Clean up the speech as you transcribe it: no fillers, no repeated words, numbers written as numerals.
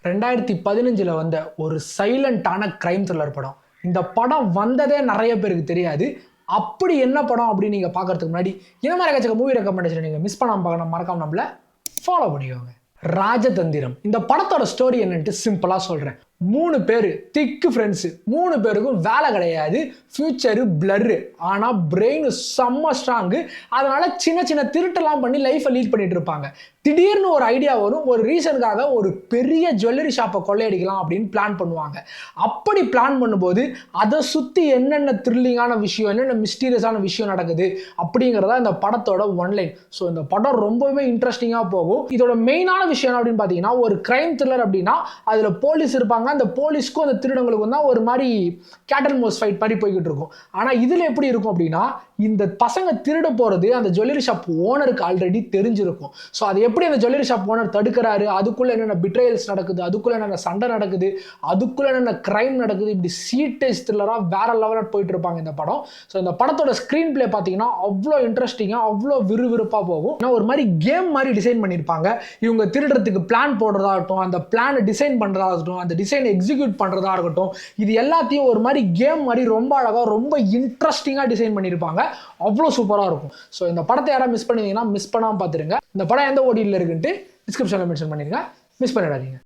2015 வந்த ஒரு சைலண்டான crime thriller படம். இந்த படம் வந்ததே நிறைய பேருக்கு தெரியாது. அப்படி என்ன படம் அப்படின்னு நீங்க பார்க்கறதுக்கு முன்னாடி இந்த மாதிரி எக்கச்சக்க மூவி ரெக்கமெண்டேஷன் நீங்க மிஸ் பண்ணாம பார்க்கணும், மறக்காம நம்மள ஃபாலோ பண்ணிக்கோங்க. ராஜதந்திரம். இந்த படத்தோட ஸ்டோரி என்னன்ட்டு சிம்பிளா சொல்றேன். 3 பேர் திக்கு ஃப்ரெண்ட்ஸ். 3 பேருக்கும் வேலை கிடையாது, ஃபியூச்சரு பிளர்ரு, ஆனா பிரெயின் செம்ம ஸ்ட்ராங்கு. அதனால சின்ன சின்ன திருட்டெல்லாம் பண்ணி லைஃப்பை லீட் பண்ணிட்டு இருப்பாங்க. திடீர்னு ஒரு ஐடியா வரும், ஒரு ரீசனுக்காக ஒரு பெரிய ஜுவல்லரி ஷாப்பை கொள்ளையடிக்கலாம் அப்படின்னு பிளான் பண்ணுவாங்க. அப்படி பிளான் பண்ணும்போது அதை சுற்றி என்னென்ன த்ரில்லிங்கான விஷயம், என்னென்ன மிஸ்டீரியஸான விஷயம் நடக்குது அப்படிங்கிறதா இந்த படத்தோட ஒன்லைன். ஸோ இந்த படம் ரொம்பவே இன்ட்ரெஸ்டிங்காக போகும். இதோட மெயினான விஷயம் என்ன அப்படின்னு பார்த்தீங்கன்னா, ஒரு கிரைம் த்ரில்லர் அப்படின்னா அதில் போலீஸ் இருப்பாங்க. அந்த போலீஸ்க்கும் அந்த திருடங்களுக்கும் தான் ஒரு மாதிரி கேட் அண்ட் மவுஸ் ஃபைட் மாதிரி போய்கிட்டு இருக்கும். ஆனால் இதில் எப்படி இருக்கும் அப்படின்னா, இந்த பசங்க திருட போகிறது அந்த ஜுவல்லரி ஷாப் ஓனருக்கு ஆல்ரெடி தெரிஞ்சிருக்கும். ஸோ அது எப்படி அந்த ஜுவல்லரி ஷாப் ஓனர் தடுக்கிறாரு, அதுக்குள்ள என்னென்ன பிட்ரயல்ஸ் நடக்குது, அதுக்குள்ள என்னென்ன சண்டை நடக்குது, அதுக்குள்ள என்னென்ன கிரைம் நடக்குது, இப்படி சீட்டேஜ் த்ரில்லராக வேற லெவலில் போயிட்டு இருப்பாங்க இந்த படம். ஸோ இந்த படத்தோட ஸ்க்ரீன் பிளே பார்த்தீங்கன்னா அவ்வளோ இன்ட்ரெஸ்டிங்காக, அவ்வளோ விறுவிறுப்பாக போகும். ஏன்னா ஒரு மாதிரி கேம் மாதிரி டிசைன் பண்ணியிருப்பாங்க. இவங்க திருடுறதுக்கு பிளான் போடுறதாகட்டும், அந்த பிளானை டிசைன் பண்ணுறதாகட்டும், அந்த டிசைனை எக்ஸிக்யூட் பண்ணுறதா இருக்கட்டும், இது எல்லாத்தையும் ஒரு மாதிரி கேம் மாதிரி ரொம்ப அழகாக, ரொம்ப இன்ட்ரெஸ்டிங்காக டிசைன் பண்ணியிருப்பாங்க. அவ்வளோ சூப்பராக இருக்கும். ஸோ இந்த படத்தை யாராவது மிஸ் பண்ணிங்கன்னா மிஸ் பண்ணாமல் பார்த்துருங்க. இந்த படம் எந்த ஓடியில் இருக்குன்ட்டு டிஸ்கிரிப்ஷனில் மென்ஷன் பண்ணிருங்க, மிஸ் பண்ணிடாதீங்க.